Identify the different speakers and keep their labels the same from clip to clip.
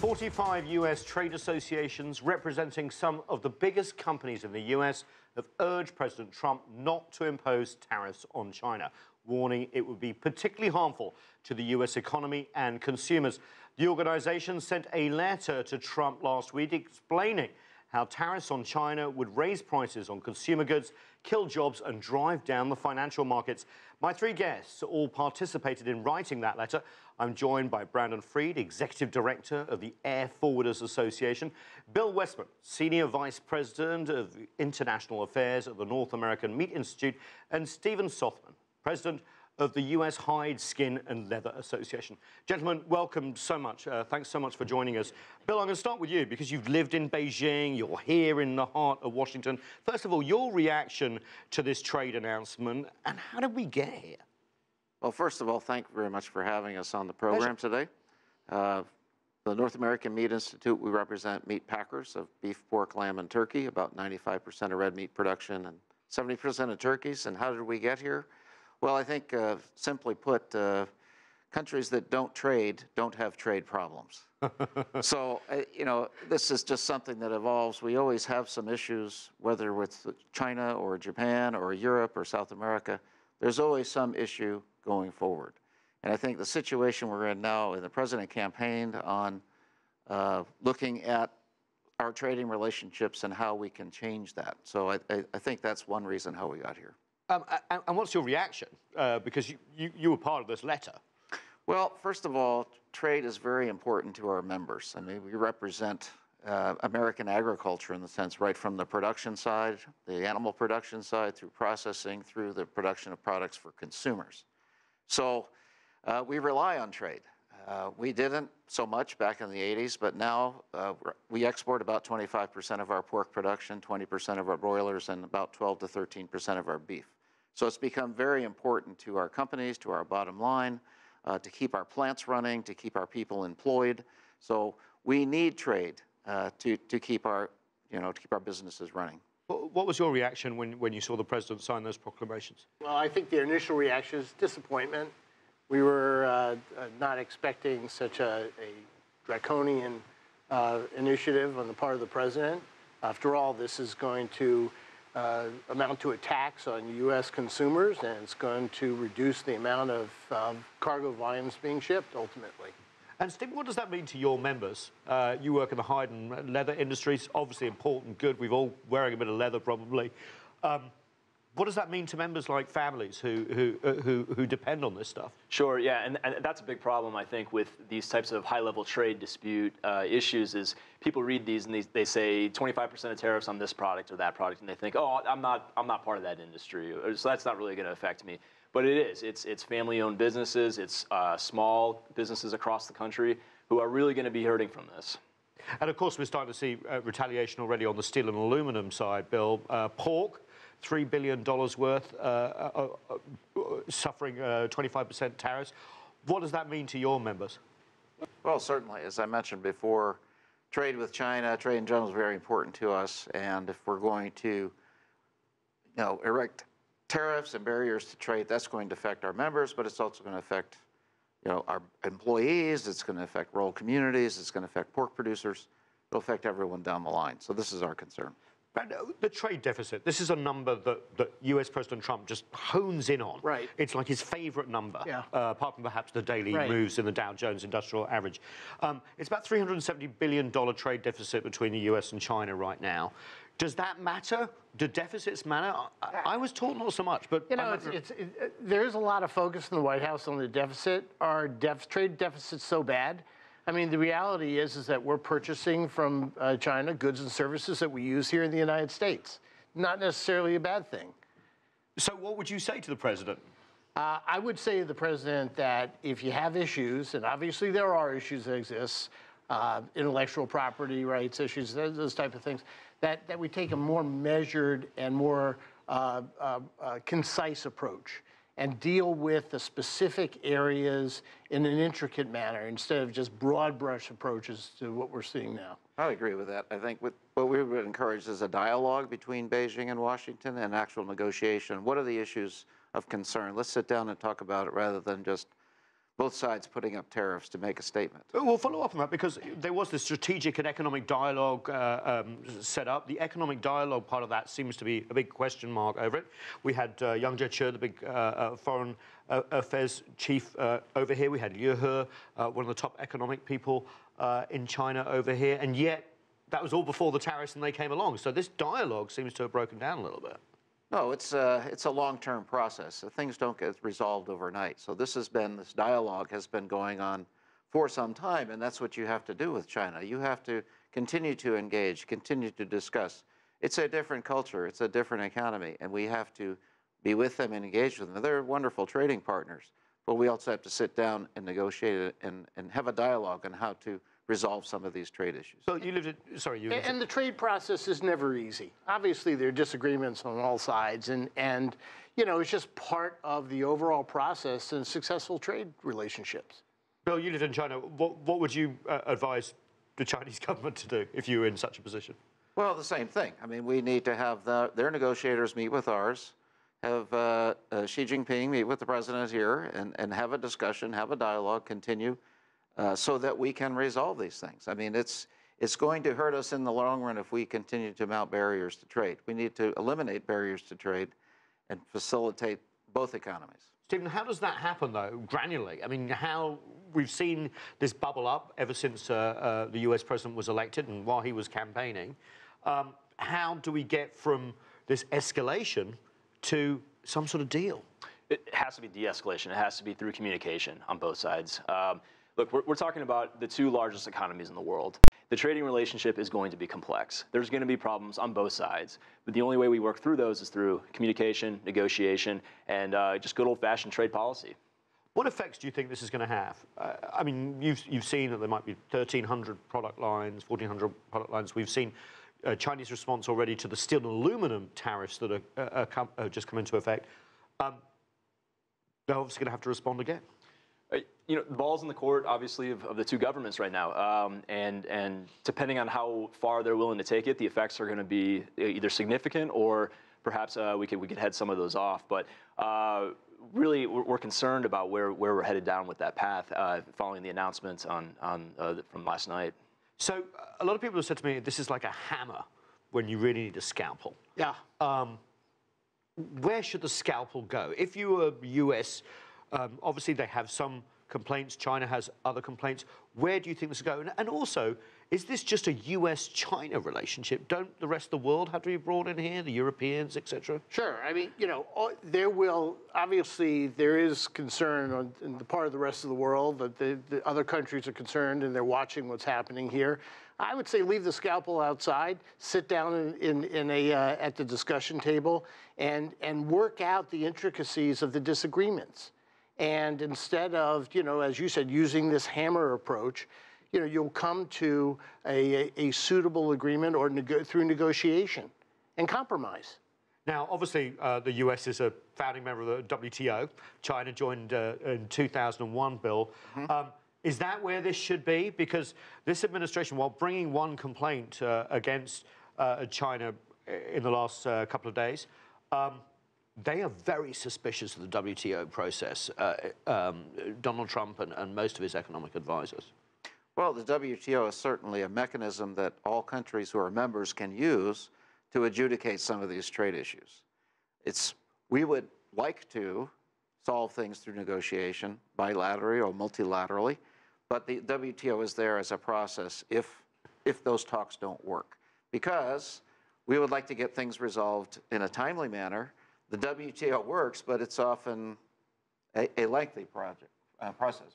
Speaker 1: 45 U.S. trade associations representing some of the biggest companies in the U.S. have urged President Trump not to impose tariffs on China, warning it would be particularly harmful to the U.S. economy and consumers. The organization sent a letter to Trump last week explaining how tariffs on China would raise prices on consumer goods, kill jobs and drive down the financial markets. My three guests all participated in writing that letter. I'm joined by Brandon Freed, Executive Director of the Air Forwarders Association, Bill Westman, Senior Vice President of International Affairs at the North American Meat Institute, and Stephen Sothman, President of the U.S. Hide, Skin and Leather Association. Gentlemen, welcome so much. Thanks so much for joining us. Bill, I'm going to start with you because you've lived in Beijing, you're here in the heart of Washington. First of all, your reaction to this trade announcement, and how did we get here?
Speaker 2: Well, first of all, thank you very much for having us on the program today. The North American Meat Institute, we represent meat packers of beef, pork, lamb, and turkey, about 95% of red meat production and 70% of turkeys. And how did we get here? Well, I think, simply put, countries that don't trade don't have trade problems. So, you know, this is just something that evolves. We always have some issues, whether with China or Japan or Europe or South America. There's always some issue going forward. And I think the situation we're in now, and the president campaigned on looking at our trading relationships and how we can change that. So I think that's one reason how we got here.
Speaker 1: And what's your reaction? Because you were part of this letter.
Speaker 2: Well, first of all, trade is very important to our members. I mean, we represent American agriculture in the sense right from the production side, the animal production side, through processing, through the production of products for consumers. So we rely on trade. We didn't so much back in the 80s, but now we export about 25% of our pork production, 20% of our broilers, and about 12 to 13% of our beef. So it's become very important to our companies, to our bottom line, to keep our plants running, to keep our people employed. So we need trade to keep our, to keep our businesses running.
Speaker 1: What was your reaction when you saw the president sign those proclamations?
Speaker 3: Well, I think the initial reaction is disappointment. We were not expecting such a draconian initiative on the part of the president. After all, this is going to amount to a tax on U.S. consumers, and it's going to reduce the amount of cargo volumes being shipped, ultimately.
Speaker 1: And Steve, what does that mean to your members? You work in the hide and leather industries, obviously important, good. We've all wearing a bit of leather, probably. What does that mean to members like families who depend on this stuff?
Speaker 4: Sure, yeah, and that's a big problem, I think, with these types of high-level trade dispute issues is people read these and they say 25% of tariffs on this product or that product, and they think, oh, I'm not part of that industry, so that's not really going to affect me. But it is. It's family-owned businesses, it's small businesses across the country who are really going to be hurting from this.
Speaker 1: And of course, we're starting to see retaliation already on the steel and aluminum side, Bill. Pork, $3 billion worth, suffering 25% tariffs. What does that mean to your members?
Speaker 2: Well, certainly, as I mentioned before, trade with China, trade in general is very important to us. And if we're going to, erect tariffs and barriers to trade, that's going to affect our members, but it's also going to affect, our employees. It's going to affect rural communities. It's going to affect pork producers. It'll affect everyone down the line. So this is our concern.
Speaker 1: The trade deficit, this is a number that US President Trump just hones in on.
Speaker 3: Right.
Speaker 1: It's like his favorite number,
Speaker 3: yeah.
Speaker 1: Apart from perhaps the daily moves in the Dow Jones Industrial Average. It's about $370 billion trade deficit between the US and China right now. Does that matter? Do deficits matter? I was taught not so much, but...
Speaker 3: there is a lot of focus in the White House on the deficit. Are trade deficits so bad? I mean, the reality is that we're purchasing from China goods and services that we use here in the United States. Not necessarily a bad thing.
Speaker 1: So what would you say to the president?
Speaker 3: I would say to the president that if you have issues, and obviously there are issues that exist, intellectual property rights issues, those type of things, that we take a more measured and more concise approach and deal with the specific areas in an intricate manner instead of just broad brush approaches to what we're seeing now.
Speaker 2: I agree with that. I think what we would encourage is a dialogue between Beijing and Washington and actual negotiation. What are the issues of concern? Let's sit down and talk about it rather than just both sides putting up tariffs to make a statement.
Speaker 1: We'll follow up on that because there was this strategic and economic dialogue set up. The economic dialogue part of that seems to be a big question mark over it. We had Yang Jiechi, the big foreign affairs chief over here. We had Liu He, one of the top economic people in China over here. And yet, that was all before the tariffs and they came along. So this dialogue seems to have broken down a little bit.
Speaker 2: No, it's a long-term process. Things don't get resolved overnight. So this dialogue has been going on for some time, and that's what you have to do with China. You have to continue to engage, continue to discuss. It's a different culture, it's a different economy, and we have to be with them and engage with them. They're wonderful trading partners, but we also have to sit down and negotiate and have a dialogue on how to resolve some of these trade issues.
Speaker 1: So you lived in, sorry, you...
Speaker 3: And the trade process is never easy. Obviously, there are disagreements on all sides, and you know, it's just part of the overall process in successful trade relationships.
Speaker 1: Bill, you lived in China. What would you advise the Chinese government to do if you were in such a position?
Speaker 2: Well, the same thing. I mean, we need to have their negotiators meet with ours, have Xi Jinping meet with the president here, and have a discussion, have a dialogue, continue, so that we can resolve these things. I mean, it's going to hurt us in the long run if we continue to mount barriers to trade. We need to eliminate barriers to trade and facilitate both economies.
Speaker 1: Stephen, how does that happen, though, granularly? I mean, how we've seen this bubble up ever since the US president was elected and while he was campaigning. How do we get from this escalation to some sort of deal?
Speaker 4: It has to be de-escalation. It has to be through communication on both sides. Look, we're talking about the two largest economies in the world. The trading relationship is going to be complex. There's going to be problems on both sides, but the only way we work through those is through communication, negotiation, and just good old-fashioned trade policy.
Speaker 1: What effects do you think this is going to have? I mean, you've seen that there might be 1,300 product lines, 1,400 product lines. We've seen Chinese response already to the steel and aluminum tariffs that are just come into effect. They're obviously going to have to respond again.
Speaker 4: You know, the ball's in the court, obviously, of the two governments right now. And depending on how far they're willing to take it, the effects are going to be either significant or perhaps we could head some of those off. But really, we're concerned about where we're headed down with that path following the announcements from last night. So
Speaker 1: a lot of people have said to me, this is like a hammer when you really need a scalpel.
Speaker 3: Yeah.
Speaker 1: Where should the scalpel go? If you were US... obviously, they have some complaints. China has other complaints. Where do you think this will go? And also, is this just a US-China relationship? Don't the rest of the world have to be brought in here, the Europeans, etc.?
Speaker 3: Sure. I mean, you know, obviously, there is concern on the part of the rest of the world that the other countries are concerned and they're watching what's happening here. I would say leave the scalpel outside, sit down at the discussion table, and work out the intricacies of the disagreements. And instead of, you know, as you said, using this hammer approach, you know, you'll come to a suitable agreement or through negotiation and compromise.
Speaker 1: Now, obviously, the US is a founding member of the WTO. China joined in 2001, Bill. Mm-hmm. Is that where this should be? Because this administration, while bringing one complaint against China in the last couple of days, they are very suspicious of the WTO process, Donald Trump and most of his economic advisors.
Speaker 2: Well, the WTO is certainly a mechanism that all countries who are members can use to adjudicate some of these trade issues. We would like to solve things through negotiation, bilaterally or multilaterally, but the WTO is there as a process if those talks don't work. Because we would like to get things resolved in a timely manner. The WTO works, but it's often a lengthy process,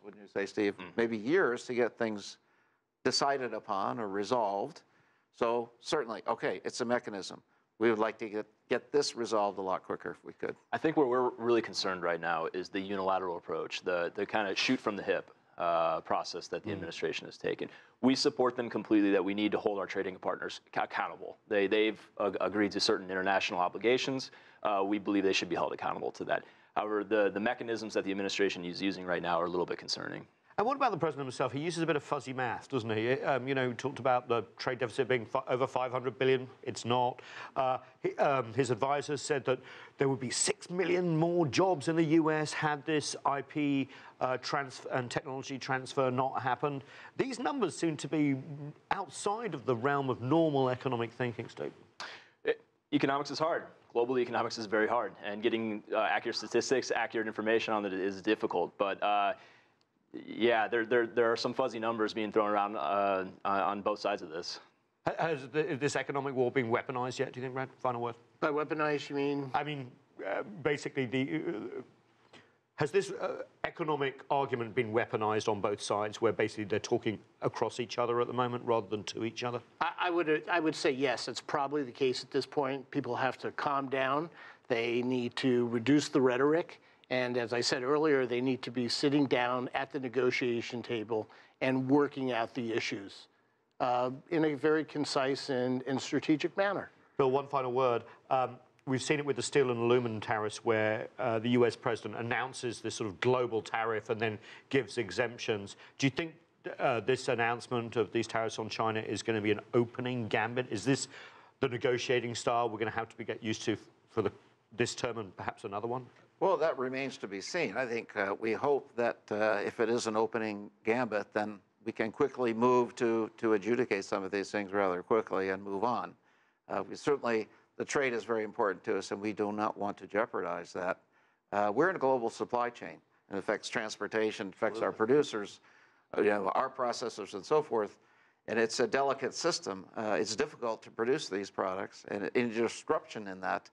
Speaker 2: wouldn't you say, Steve? Mm-hmm. Maybe years to get things decided upon or resolved. So certainly, okay, it's a mechanism. We would like to get this resolved a lot quicker if we could.
Speaker 4: I think where we're really concerned right now is the unilateral approach, the kind of shoot from the hip process that the administration has taken. We support them completely that we need to hold our trading partners accountable. They've agreed to certain international obligations. We believe they should be held accountable to that. However, the mechanisms that the administration is using right now are a little bit concerning.
Speaker 1: And what about the president himself? He uses a bit of fuzzy math, doesn't he? You know, he talked about the trade deficit being over 500 billion. It's not. His advisors said that there would be 6 million more jobs in the US had this IP transfer and technology transfer not happened. These numbers seem to be outside of the realm of normal economic thinking, Steve.
Speaker 4: Economics is hard. Global economics is very hard, and getting accurate statistics, accurate information on it is difficult. But yeah, there are some fuzzy numbers being thrown around on both sides of this.
Speaker 1: Has this economic war been weaponized yet, do you think, Brad? Final word.
Speaker 3: By weaponized, you mean?
Speaker 1: I mean, basically, has this economic argument been weaponized on both sides, where basically they're talking across each other at the moment rather than to each other?
Speaker 3: I would say yes, it's probably the case at this point. People have to calm down. They need to reduce the rhetoric. And as I said earlier, they need to be sitting down at the negotiation table and working out the issues in a very concise and strategic manner.
Speaker 1: Bill, one final word. We've seen it with the steel and aluminum tariffs, where the US president announces this sort of global tariff and then gives exemptions. Do you think this announcement of these tariffs on China is going to be an opening gambit? Is this the negotiating style we're going to have to get used to for this term and perhaps another one?
Speaker 2: Well, that remains to be seen. I think we hope that if it is an opening gambit, then we can quickly move to adjudicate some of these things rather quickly and move on. Certainly, the trade is very important to us, and we do not want to jeopardize that. We're in a global supply chain. It affects transportation, affects our producers, you know, our processors, and so forth. And it's a delicate system. It's difficult to produce these products, and any disruption in that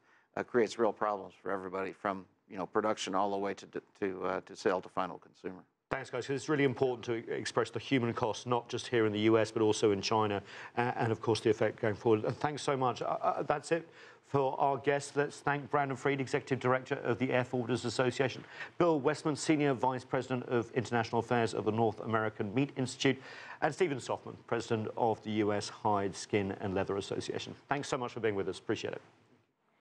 Speaker 2: creates real problems for everybody, from production all the way to sale to final consumer.
Speaker 1: Thanks, guys, because it's really important to express the human cost, not just here in the US, but also in China, and of course the effect going forward. And thanks so much. That's it for our guests. Let's thank Brandon Freed, Executive Director of the Air Forwarders Association, Bill Westman, Senior Vice President of International Affairs of the North American Meat Institute, and Stephen Softman, President of the US Hide, Skin and Leather Association. Thanks so much for being with us. Appreciate it.